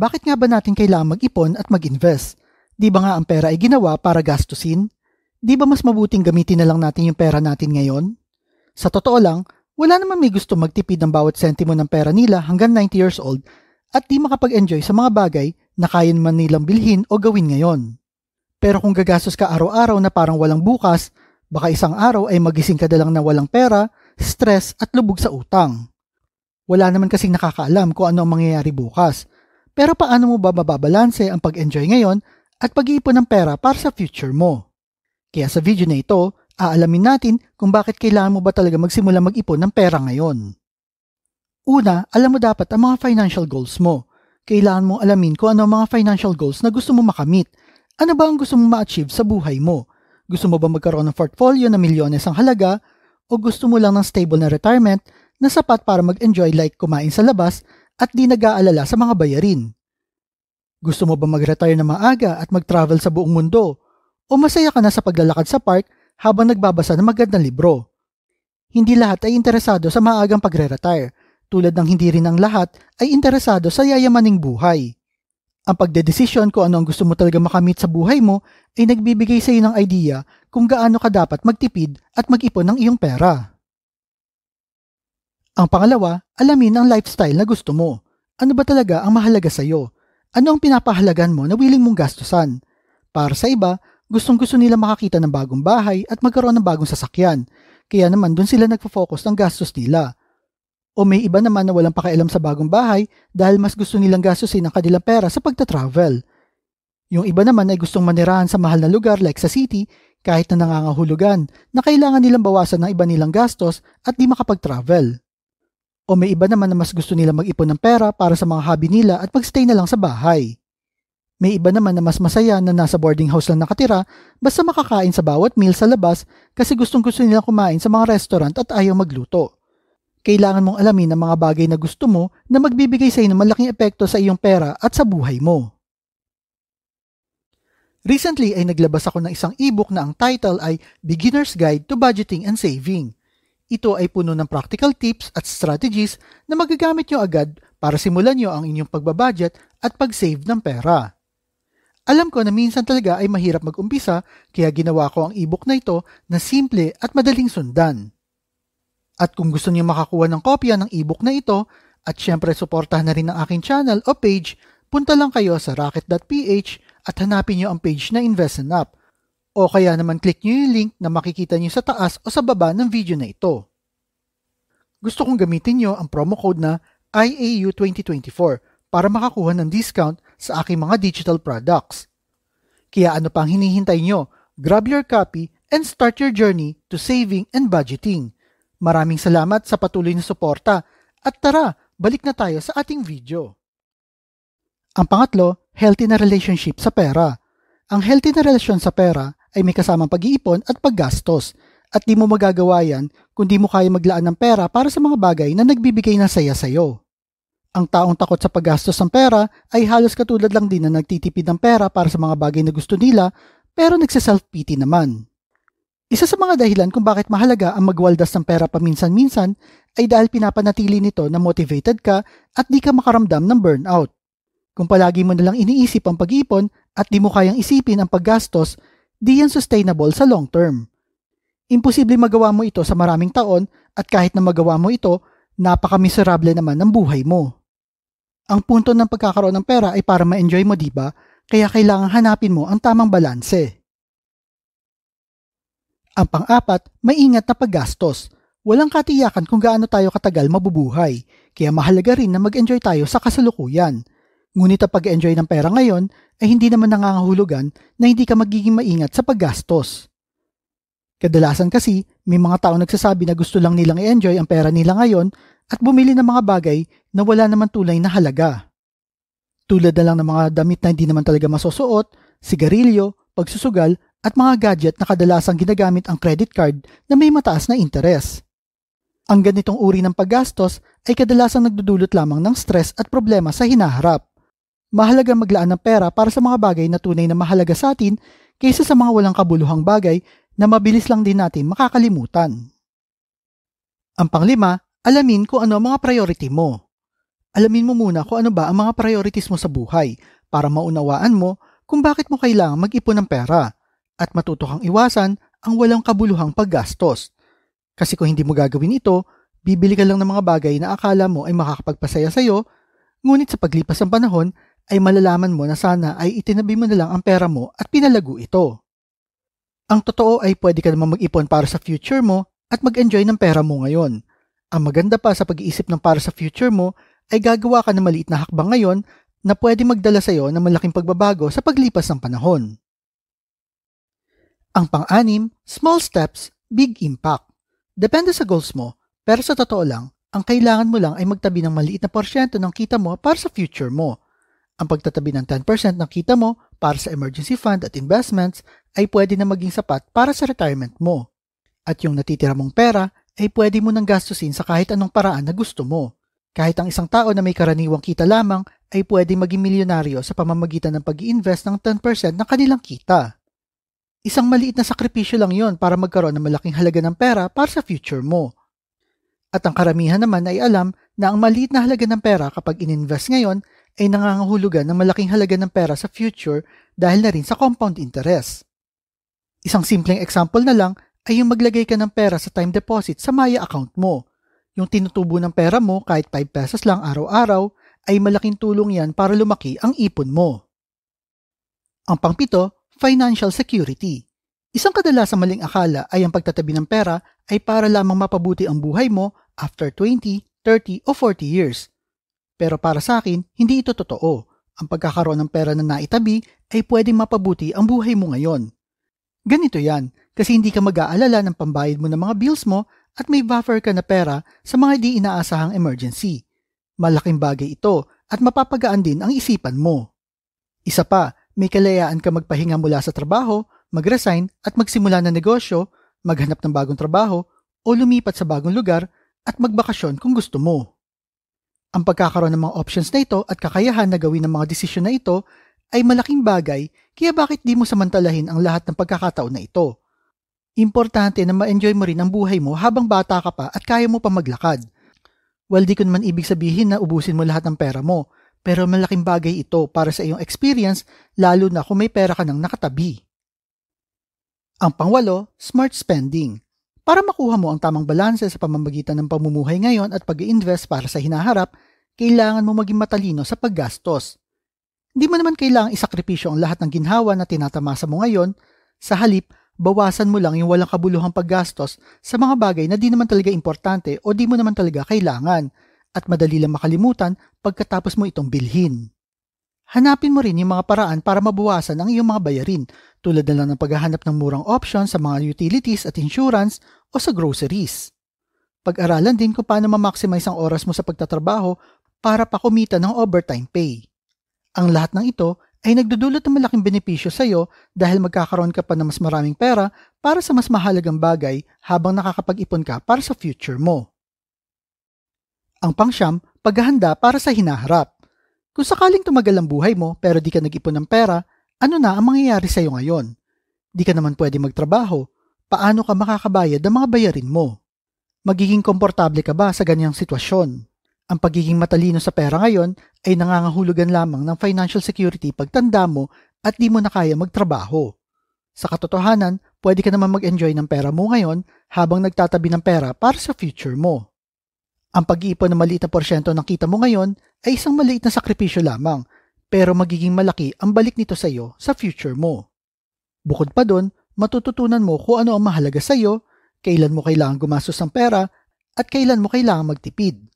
Bakit nga ba natin kailangan mag-ipon at mag-invest? Di ba nga ang pera ay ginawa para gastusin? Di ba mas mabuting gamitin na lang natin yung pera natin ngayon? Sa totoo lang, wala naman may gusto magtipid ng bawat sentimo ng pera nila hanggang 90 years old at di makapag-enjoy sa mga bagay na kaya naman nilang bilhin o gawin ngayon. Pero kung gagastos ka araw-araw na parang walang bukas, baka isang araw ay magising ka na lang na walang pera, stress at lubog sa utang. Wala naman kasing nakakaalam kung ano ang mangyayari bukas. Pero paano mo ba mababalanse ang pag-enjoy ngayon at pag-iipon ng pera para sa future mo? Kaya sa video na ito, aalamin natin kung bakit kailangan mo ba talaga magsimula mag-ipon ng pera ngayon. Una, alam mo dapat ang mga financial goals mo. Kailangan mong alamin kung ano ang mga financial goals na gusto mo makamit. Ano ba ang gusto mo ma-achieve sa buhay mo? Gusto mo ba magkaroon ng portfolio na milyones ang halaga? O gusto mo lang ng stable na retirement na sapat para mag-enjoy like kumain sa labas at di nag-aalala sa mga bayarin? Gusto mo ba mag-retire na maaga at mag-travel sa buong mundo? O masaya ka na sa paglalakad sa park habang nagbabasa ng magandang libro? Hindi lahat ay interesado sa maagang pagre-retire, tulad ng hindi rin ang lahat ay interesado sa yayamaning buhay. Ang pagdedesisyon kung ano ang gusto mo talaga makamit sa buhay mo ay nagbibigay sa iyo ng idea kung gaano ka dapat magtipid at mag-ipon ng iyong pera. Ang pangalawa, alamin ang lifestyle na gusto mo. Ano ba talaga ang mahalaga sa iyo? Ano ang pinapahalagan mo na willing mong gastusan? Para sa iba, gustong-gusto nila makakita ng bagong bahay at magkaroon ng bagong sasakyan, kaya naman dun sila nagfo-focus ng gastos nila. O may iba naman na walang pakialam sa bagong bahay dahil mas gusto nilang gastusin ang kanilang pera sa pagta-travel. Yung iba naman ay gustong manirahan sa mahal na lugar like sa city kahit na nangangahulugan na kailangan nilang bawasan ng iba nilang gastos at di makapag-travel. O may iba naman na mas gusto nilang mag-ipon ng pera para sa mga hobby nila at magstay na lang sa bahay. May iba naman na mas masaya na nasa boarding house lang nakatira basta makakain sa bawat meal sa labas kasi gustong-gusto nilang kumain sa mga restaurant at ayaw magluto. Kailangan mong alamin ang mga bagay na gusto mo na magbibigay sa iyo ng malaking epekto sa iyong pera at sa buhay mo. Recently ay naglabas ako ng isang ebook na ang title ay Beginner's Guide to Budgeting and Saving. Ito ay puno ng practical tips at strategies na magagamit nyo agad para simulan nyo ang inyong pagbabudget at pag-save ng pera. Alam ko na minsan talaga ay mahirap mag-umpisa kaya ginawa ko ang ebook na ito na simple at madaling sundan. At kung gusto niyo makakuha ng kopya ng ebook na ito at syempre suportahan na rin ang aking channel o page, punta lang kayo sa rocket.ph at hanapin niyo ang page na Invest and Up. O kaya naman click nyo yung link na makikita nyo sa taas o sa baba ng video na ito. Gusto kong gamitin nyo ang promo code na IAU2024 para makakuha ng discount sa aking mga digital products. Kaya ano pang hinihintay nyo? Grab your copy and start your journey to saving and budgeting. Maraming salamat sa patuloy na suporta at tara, balik na tayo sa ating video. Ang pangatlo, healthy na relationship sa pera. Ang healthy na relasyon sa pera ay may kasamang pag-iipon at paggastos at di mo magagawa yan kung di mo kaya maglaan ng pera para sa mga bagay na nagbibigay ng saya sa'yo. Ang taong takot sa paggastos ng pera ay halos katulad lang din na nagtitipid ng pera para sa mga bagay na gusto nila pero nagsa-self-pity naman. Isa sa mga dahilan kung bakit mahalaga ang magwaldas ng pera paminsan-minsan ay dahil pinapanatili nito na motivated ka at di ka makaramdam ng burnout. Kung palagi mo nalang iniisip ang pag-iipon at di mo kayang isipin ang paggastos, di yan sustainable sa long term. Imposible magawa mo ito sa maraming taon at kahit na magawa mo ito, napaka-miserable naman ng buhay mo. Ang punto ng pagkakaroon ng pera ay para ma-enjoy mo, diba? Kaya kailangan hanapin mo ang tamang balanse. Ang pang-apat, maingat na paggastos. Walang katiyakan kung gaano tayo katagal mabubuhay, kaya mahalaga rin na mag-enjoy tayo sa kasalukuyan. Ngunit ang pag-enjoy ng pera ngayon ay hindi naman nangangahulugan na hindi ka magiging maingat sa paggastos. Kadalasan kasi, may mga tao nagsasabi na gusto lang nilang i-enjoy ang pera nila ngayon at bumili ng mga bagay na wala naman tunay na halaga. Tulad na lang ng mga damit na hindi naman talaga masusuot, sigarilyo, pagsusugal at mga gadget na kadalasang ginagamit ang credit card na may mataas na interes. Ang ganitong uri ng paggastos ay kadalasang nagdudulot lamang ng stress at problema sa hinaharap. Mahalaga maglaan ng pera para sa mga bagay na tunay na mahalaga sa atin kaysa sa mga walang kabuluhang bagay na mabilis lang din natin makakalimutan. Ang panglima, alamin kung ano ang mga priority mo. Alamin mo muna kung ano ba ang mga priorities mo sa buhay para maunawaan mo kung bakit mo kailangang mag-ipon ng pera at matuto kang iwasan ang walang kabuluhang paggastos. Kasi kung hindi mo gagawin ito, bibili ka lang ng mga bagay na akala mo ay makakapagpasaya sa'yo, ngunit sa paglipas ng panahon ay malalaman mo na sana ay itinabi mo na lang ang pera mo at pinalago ito. Ang totoo ay pwede ka naman mag-ipon para sa future mo at mag-enjoy ng pera mo ngayon. Ang maganda pa sa pag-iisip ng para sa future mo ay gagawa ka ng maliit na hakbang ngayon na pwede magdala sa iyo ng malaking pagbabago sa paglipas ng panahon. Ang pang-anim, small steps, big impact. Depende sa goals mo, pero sa totoo lang, ang kailangan mo lang ay magtabi ng maliit na porsyento ng kita mo para sa future mo. Ang pagtatabi ng 10% ng kita mo para sa emergency fund at investments ay pwede na maging sapat para sa retirement mo. At yung natitira mong pera ay pwede mo nang gastusin sa kahit anong paraan na gusto mo. Kahit ang isang tao na may karaniwang kita lamang ay pwede maging milyonaryo sa pamamagitan ng pag-i-invest ng 10% ng kanilang kita. Isang maliit na sakripisyo lang yon para magkaroon ng malaking halaga ng pera para sa future mo. At ang karamihan naman ay alam na ang maliit na halaga ng pera kapag in-invest ngayon ay nangangahulugan ng malaking halaga ng pera sa future dahil na rin sa compound interest. Isang simpleng example na lang ay yung maglagay ka ng pera sa time deposit sa Maya account mo. Yung tinutubo ng pera mo kahit 5 pesos lang araw-araw ay malaking tulong yan para lumaki ang ipon mo. Ang pangpito, financial security. Isang kadalasang maling akala ay ang pagtatabi ng pera ay para lamang mapabuti ang buhay mo after 20, 30 o 40 years. Pero para sa akin, hindi ito totoo. Ang pagkakaroon ng pera na naitabi ay pwedeng mapabuti ang buhay mo ngayon. Ganito yan, kasi hindi ka mag-aalala ng pambayad mo ng mga bills mo at may buffer ka na pera sa mga di inaasahang emergency. Malaking bagay ito at mapapagaan din ang isipan mo. Isa pa, may kalayaan ka magpahinga mula sa trabaho, mag-resign at magsimula ng negosyo, maghanap ng bagong trabaho o lumipat sa bagong lugar at magbakasyon kung gusto mo. Ang pagkakaroon ng mga options na ito at kakayahan na gawin ng mga desisyon na ito ay malaking bagay, kaya bakit di mo samantalahin ang lahat ng pagkakataon na ito? Importante na ma-enjoy mo rin ang buhay mo habang bata ka pa at kaya mo pa maglakad. Well, di ko naman ibig sabihin na ubusin mo lahat ng pera mo, pero malaking bagay ito para sa iyong experience lalo na kung may pera ka nang nakatabi. Ang pangwalo, smart spending. Para makuha mo ang tamang balanse sa pamamagitan ng pamumuhay ngayon at pag-i-invest para sa hinaharap, kailangan mo maging matalino sa paggastos. Hindi mo naman kailangang isakripisyo ang lahat ng ginhawa na tinatamasa mo ngayon. Sa halip, bawasan mo lang yung walang kabuluhang paggastos sa mga bagay na di naman talaga importante o di mo naman talaga kailangan at madali lang makalimutan pagkatapos mo itong bilhin. Hanapin mo rin yung mga paraan para mabawasan ang iyong mga bayarin tulad na lang ng paghahanap ng murang option sa mga utilities at insurance o sa groceries. Pag-aralan din kung paano ma-maximize ang oras mo sa pagtatrabaho para pakumita ng overtime pay. Ang lahat ng ito ay nagdudulot ng malaking benepisyo sa iyo dahil magkakaroon ka pa ng mas maraming pera para sa mas mahalagang bagay habang nakakapag-ipon ka para sa future mo. Ang pangsyam, paghahanda para sa hinaharap. Kung sakaling tumagal ang buhay mo pero di ka nag-ipon ng pera, ano na ang mangyayari sa iyo ngayon? Di ka naman pwede magtrabaho. Paano ka makakabayad ng mga bayarin mo? Magiging komportable ka ba sa ganyang sitwasyon? Ang pagiging matalino sa pera ngayon ay nangangahulugan lamang ng financial security pagtanda mo at di mo na kaya magtrabaho. Sa katotohanan, pwede ka naman mag-enjoy ng pera mo ngayon habang nagtatabi ng pera para sa future mo. Ang pag-iipon ng maliit na porsyento ng kita mo ngayon ay isang maliit na sakripisyo lamang, pero magiging malaki ang balik nito sa iyo sa future mo. Bukod pa doon, matututunan mo kung ano ang mahalaga sa iyo, kailan mo kailangan gumastos ng pera, at kailan mo kailangan magtipid.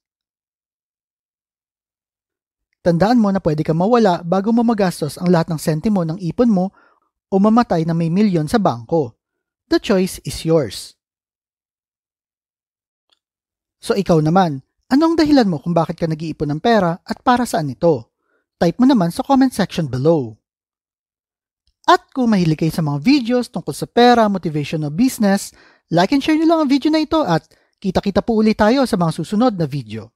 Tandaan mo na pwede kang mawala bago mo magastos ang lahat ng sentimo ng ipon mo o mamatay na may milyon sa bangko. The choice is yours. So ikaw naman, ano ang dahilan mo kung bakit ka nag-iipon ng pera at para saan ito? Type mo naman sa comment section below. At kung mahilig kayo sa mga videos tungkol sa pera, motivation o business, like and share nyo lang ang video na ito at kita-kita po ulit tayo sa mga susunod na video.